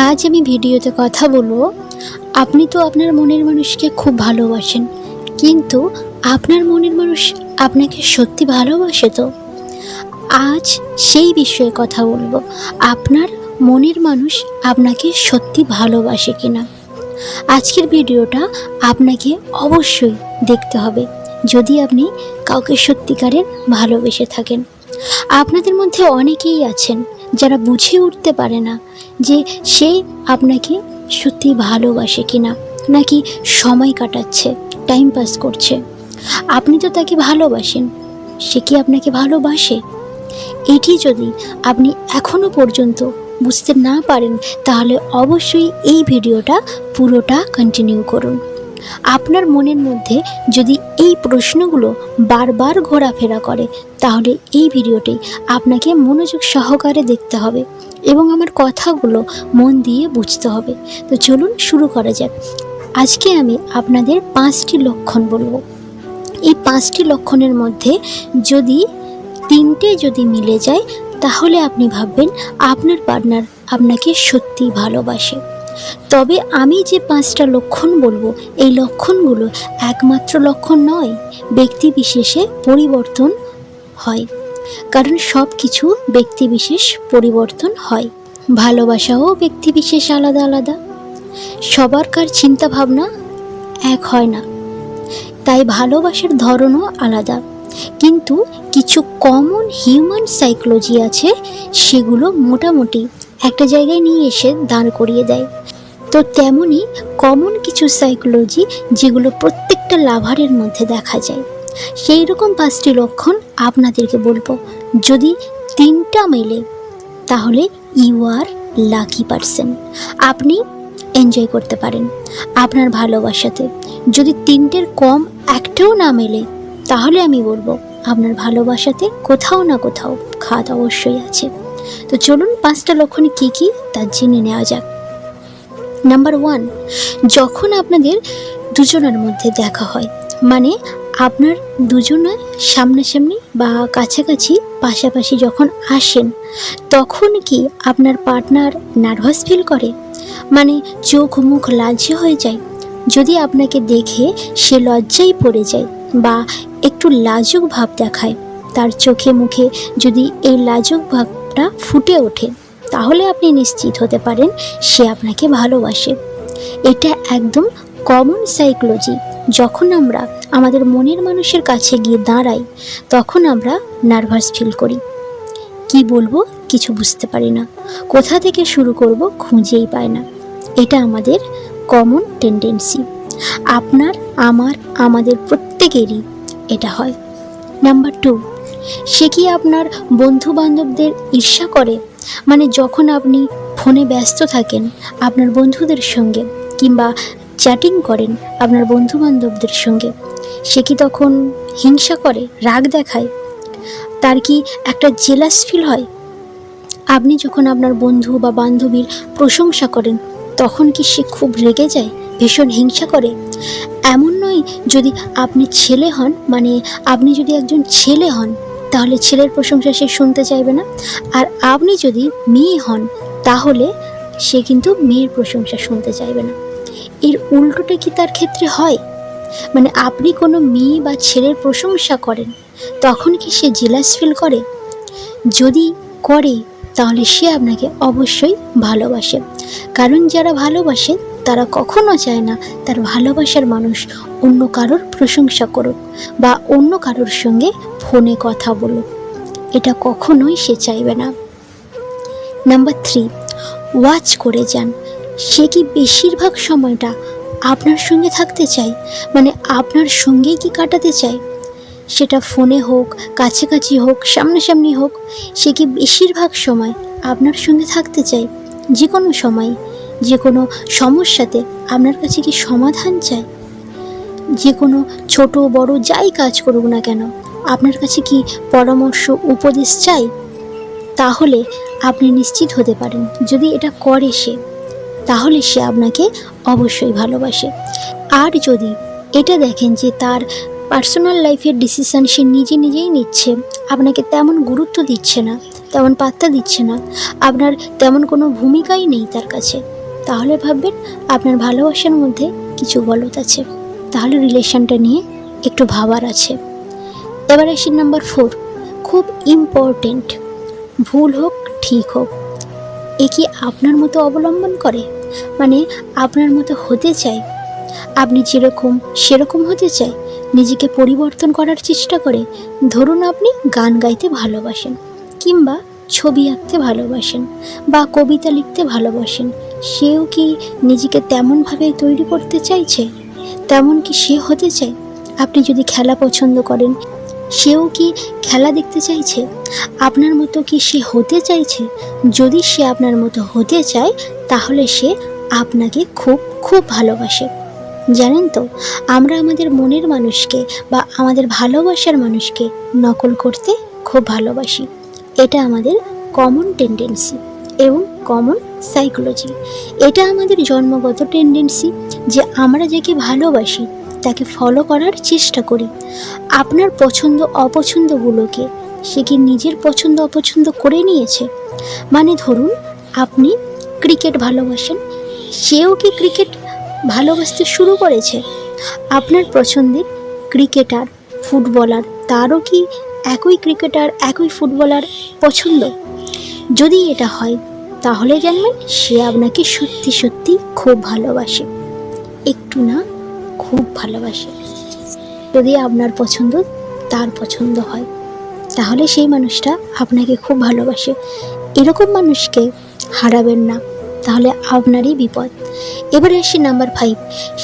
আজ আমি ভিডিওতে কথা বলবো, আপনি তো আপনার মনের মানুষকে খুব ভালোবাসেন, কিন্তু আপনার মনের মানুষ আপনাকে সত্যি ভালোবাসে তো? আজ সেই বিষয়ে কথা বলবো, আপনার মনের মানুষ আপনাকে সত্যি ভালোবাসে কিনা। আজকের ভিডিওটা আপনাকে অবশ্যই দেখতে হবে যদি আপনি কাউকে সত্যিকারের ভালোবেসে থাকেন। আপনাদের মধ্যে অনেকেই আছেন যারা বুঝে উঠতে পারে না যে সে আপনাকে সত্যি ভালোবাসে কিনা, নাকি সময় কাটাচ্ছে, টাইম পাস করছে। আপনি তো তাকে ভালোবাসেন, সে কি আপনাকে ভালোবাসে? এটি যদি আপনি এখনো পর্যন্ত বুঝতে না পারেন, তাহলে অবশ্যই এই ভিডিওটা পুরোটা কন্টিনিউ করুন। আপনার মনের মধ্যে যদি এই প্রশ্নগুলো বারবার ঘোরাফেরা করে, তাহলে এই ভিডিওটি আপনাকে মনোযোগ সহকারে দেখতে হবে এবং আমার কথাগুলো মন দিয়ে বুঝতে হবে। তো চলুন শুরু করা যাক। আজকে আমি আপনাদের 5টি লক্ষণ বলবো। এই 5টি লক্ষণের মধ্যে যদি 3টে যদি মিলে যায়, তাহলে আপনি ভাববেন আপনার পার্টনার আপনাকে সত্যি ভালোবাসে। তবে আমি যে 5টা লক্ষণ বলবো, এই লক্ষণগুলো একমাত্র লক্ষণ নয়, ব্যক্তি বিশেষে পরিবর্তন হয়। কারণ সব কিছু ব্যক্তি বিশেষ পরিবর্তন হয়। ভালোবাসাও ব্যক্তি বিশেষ আলাদা আলাদা, সবারকার চিন্তা ভাবনা এক হয় না, তাই ভালোবাসার ধরনও আলাদা। কিন্তু কিছু কমন হিউম্যান সাইকোলজি আছে, সেগুলো মোটামুটি একটা জায়গায় নিয়ে এসে দাঁড় করিয়ে দেয়। তো তেমনই কমন কিছু সাইকোলজি যেগুলো প্রত্যেকটা লাভারের মধ্যে দেখা যায়, সেই রকম 5টি লক্ষণ আপনাদেরকে বলবো। যদি 3টা মেলে, তাহলে ইউ আর লাকি পারসন, আপনি এনজয় করতে পারেন আপনার ভালোবাসাতে। যদি 3টের কম একটাও না মেলে, তাহলে আমি বলবো আপনার ভালোবাসাতে কোথাও না কোথাও খাত অবশ্যই আছে। তো চলুন 5টা লক্ষণ কী কী তা জেনে নেওয়া যাক। নাম্বার 1, যখন আপনাদের দুজনের মধ্যে দেখা হয়, মানে আপনার দুজনের সামনাসামনি বা কাছাকাছি পাশাপাশি যখন আসেন, তখন কি আপনার পার্টনার নার্ভাস ফিল করে? মানে চোখ মুখ লাজে হয়ে যায়? যদি আপনাকে দেখে সে লজ্জায় পড়ে যায় বা একটু লাজুক ভাব দেখায়, তার চোখে মুখে যদি এই লাজুক ভাবটা ফুটে ওঠে, তাহলে আপনি নিশ্চিত হতে পারেন সে আপনাকে ভালোবাসে। এটা একদম কমন সাইকোলজি। যখন আমরা আমাদের মনের মানুষের কাছে গিয়ে দাঁড়াই, তখন আমরা নার্ভাস ফিল করি। কি বলবো কিছু বুঝতে পারি না, কোথা থেকে শুরু করব খুঁজেই পাই না। এটা আমাদের কমন টেন্ডেন্সি। আপনার, আমার, আমাদের প্রত্যেকেরই এটা হয়। নাম্বার 2, সে কি আপনার বন্ধু বান্ধবদের ঈর্ষা করে? মানে যখন আপনি ফোনে ব্যস্ত থাকেন আপনার বন্ধুদের সঙ্গে, কিংবা চ্যাটিং করেন আপনার বন্ধু বান্ধবদের সঙ্গে, সে কি তখন হিংসা করে, রাগ দেখায়? তার কি একটা জেলাস ফিল হয়? আপনি যখন আপনার বন্ধু বা বান্ধবীর প্রশংসা করেন, তখন কি সে খুব রেগে যায়, ভীষণ হিংসা করে? এমন নয় যদি আপনি ছেলে হন, মানে আপনি যদি একজন ছেলে হন, তাহলে ছেলের প্রশংসা সে শুনতে চাইবে না। আর আপনি যদি মেয়ে হন, তাহলে সে কিন্তু মেয়ের প্রশংসা শুনতে চাইবে না। এর উল্টোটা কি তার ক্ষেত্রে হয়? মানে আপনি কোনো মেয়ে বা ছেলের প্রশংসা করেন, তখন কি সে জেলাস ফিল করে? যদি করে, তাহলে সে আপনাকে অবশ্যই ভালোবাসে। কারণ যারা ভালোবাসে তারা কখনো চায় না তার ভালোবাসার মানুষ অন্য কারোর প্রশংসা করুক বা অন্য কারোর সঙ্গে ফোনে কথা বলুক। এটা কখনোই সে চাইবে না। নাম্বার 3, ওয়াচ করে যান। সে কি বেশিরভাগ সময়টা আপনার সঙ্গে থাকতে চায়? মানে আপনার সঙ্গেই কি কাটাতে চায়? সেটা ফোনে হোক, কাছাকাছি হোক, সামনাসামনি হোক, সে কি বেশিরভাগ সময় আপনার সঙ্গে থাকতে চায়? যে কোনো সময়, যে কোনো সমস্যাতে আপনার কাছে কি সমাধান চায়? যে কোনো ছোট বড় যাই কাজ করুক না কেন, আপনার কাছে কি পরামর্শ উপদেশ চাই? তাহলে আপনি নিশ্চিত হতে পারেন, যদি এটা করে সে, তাহলে সে আপনাকে অবশ্যই ভালোবাসে। আর যদি এটা দেখেন যে তার পার্সোনাল লাইফের ডিসিশন সে নিজেই নিচ্ছে, আপনাকে তেমন গুরুত্ব দিচ্ছে না, তেমন পাত্তা দিচ্ছে না, আপনার তেমন কোনো ভূমিকাই নেই তার কাছে, তাহলে ভাববেন আপনার ভালোবাসার মধ্যে কিছু গলদ আছে, তাহলে রিলেশনটা নিয়ে একটু ভাবার আছে। এবার আসি নাম্বার 4, খুব ইম্পর্টেন্ট। ভুল হোক ঠিক হোক, এ কি আপনার মতো অবলম্বন করে, মানে আপনার মতো হতে চায়, আপনি যেরকম সেরকম হতে চায়, নিজেকে পরিবর্তন করার চেষ্টা করে। ধরুন আপনি গান গাইতে ভালোবাসেন, কিংবা ছবি আঁকতে ভালোবাসেন, বা কবিতা লিখতে ভালোবাসেন, সেও কি নিজেকে তেমনভাবে তৈরি করতে চাইছে, তেমন কি সে হতে চায়? আপনি যদি খেলা পছন্দ করেন, সেও কি খেলা দেখতে চাইছে, আপনার মতো কি সে হতে চাইছে? যদি সে আপনার মতো হতে চায়, তাহলে সে আপনাকে খুব খুব ভালোবাসে। জানেন তো, আমরা আমাদের মনের মানুষকে বা আমাদের ভালোবাসার মানুষকে নকল করতে খুব ভালোবাসি। এটা আমাদের কমন টেন্ডেন্সি এবং কমন সাইকোলজি। এটা আমাদের জন্মগত টেন্ডেন্সি যে আমরা যাকে ভালোবাসি তাকে ফলো করার চেষ্টা করি। আপনার পছন্দ অপছন্দগুলোকে সে কি নিজের পছন্দ অপছন্দ করে নিয়েছে? মানে ধরুন আপনি ক্রিকেট ভালোবাসেন, সেও কি ক্রিকেট ভালোবাসতে শুরু করেছে? আপনার পছন্দের ক্রিকেটার, ফুটবলার, তারও কি একই ক্রিকেটার একই ফুটবলার পছন্দ? যদি এটা হয়, তাহলে জানবেন সে আপনাকে সত্যি সত্যি খুব ভালোবাসে, একটু না খুব ভালোবাসে। যদি আপনার পছন্দ তার পছন্দ হয়, তাহলে সেই মানুষটা আপনাকে খুব ভালোবাসে। এরকম মানুষকে হারাবেন না, তাহলে আপনারই বিপদ। এবারে আসি নাম্বার 5,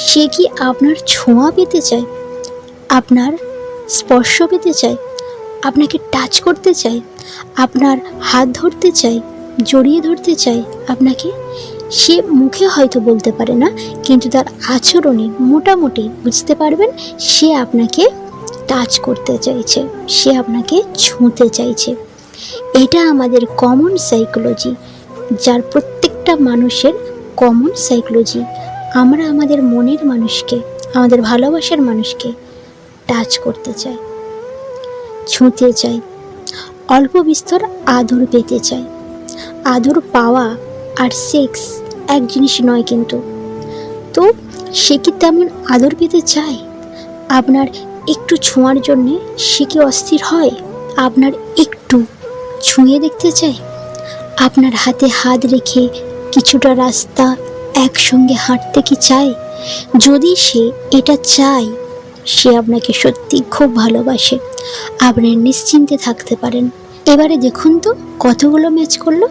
সে কি আপনার ছোঁয়া পেতে চায়, আপনার স্পর্শ পেতে চায়, আপনাকে টাচ করতে চায়, আপনার হাত ধরতে চায়, জড়িয়ে ধরতে চায় আপনাকে? সে মুখে হয়তো বলতে পারে না, কিন্তু তার আচরণে মোটামুটি বুঝতে পারবেন সে আপনাকে টাচ করতে চাইছে, সে আপনাকে ছুঁতে চাইছে। এটা আমাদের কমন সাইকোলজি, যার প্রত্যেকটা মানুষের কমন সাইকোলজি। আমরা আমাদের মনের মানুষকে, আমাদের ভালোবাসার মানুষকে টাচ করতে চাই, ছুঁতে চাই, অল্প বিস্তর আদর পেতে চাই। আদর পাওয়া আর সেক্স এক জিনিস নয় কিন্তু। তো সে কি তেমন আদর পেতে চায়? আপনার একটু ছোঁয়ার জন্যে সে কি অস্থির হয়? আপনার একটু ছুঁয়ে দেখতে চায়? আপনার হাতে হাত রেখে কিছুটা রাস্তা একসঙ্গে হাঁটতে কি চায়? যদি সে এটা চায়, সে আপনাকে সত্যি খুব ভালোবাসে, আপনি নিশ্চিন্তে থাকতে পারেন। এবারে দেখুন তো কতগুলো ম্যাচ করলো।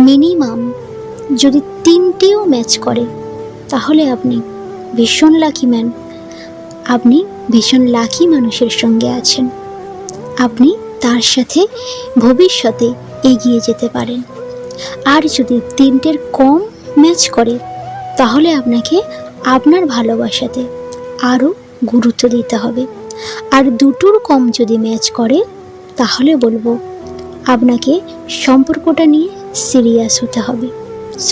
মিনিমাম যদি 3টেও ম্যাচ করে, তাহলে আপনি ভীষণ লাকি ম্যান, আপনি ভীষণ লাকি মানুষের সঙ্গে আছেন, আপনি তার সাথে ভবিষ্যতে এগিয়ে যেতে পারেন। আর যদি 3টের কম ম্যাচ করে, তাহলে আপনাকে আপনার ভালোবাসাতে আরও গুরুত্ব দিতে হবে। আর 2টোর কম যদি ম্যাচ করে, তাহলে বলবো আপনাকে সম্পর্কটা নিয়ে সিরিয়াস হতে হবে,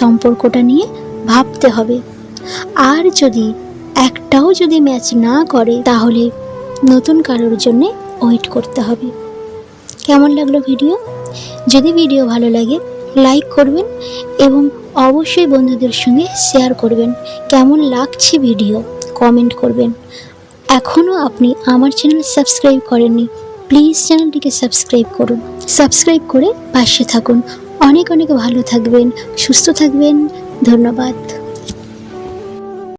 সম্পর্কটা নিয়ে ভাবতে হবে। আর যদি একটাও যদি ম্যাচ না করে, তাহলে নতুন কারোর জন্যে ওয়েট করতে হবে। কেমন লাগলো ভিডিও? যদি ভিডিও ভালো লাগে লাইক করবেন এবং অবশ্যই বন্ধুদের সঙ্গে শেয়ার করবেন। কেমন লাগছে ভিডিও কমেন্ট করবেন। এখনও আপনি আমার চ্যানেল সাবস্ক্রাইব করেননি, প্লিজ চ্যানেলটিকে সাবস্ক্রাইব করুন, সাবস্ক্রাইব করে পাশে থাকুন। অনেক অনেক ভালো থাকবেন, সুস্থ থাকবেন। ধন্যবাদ।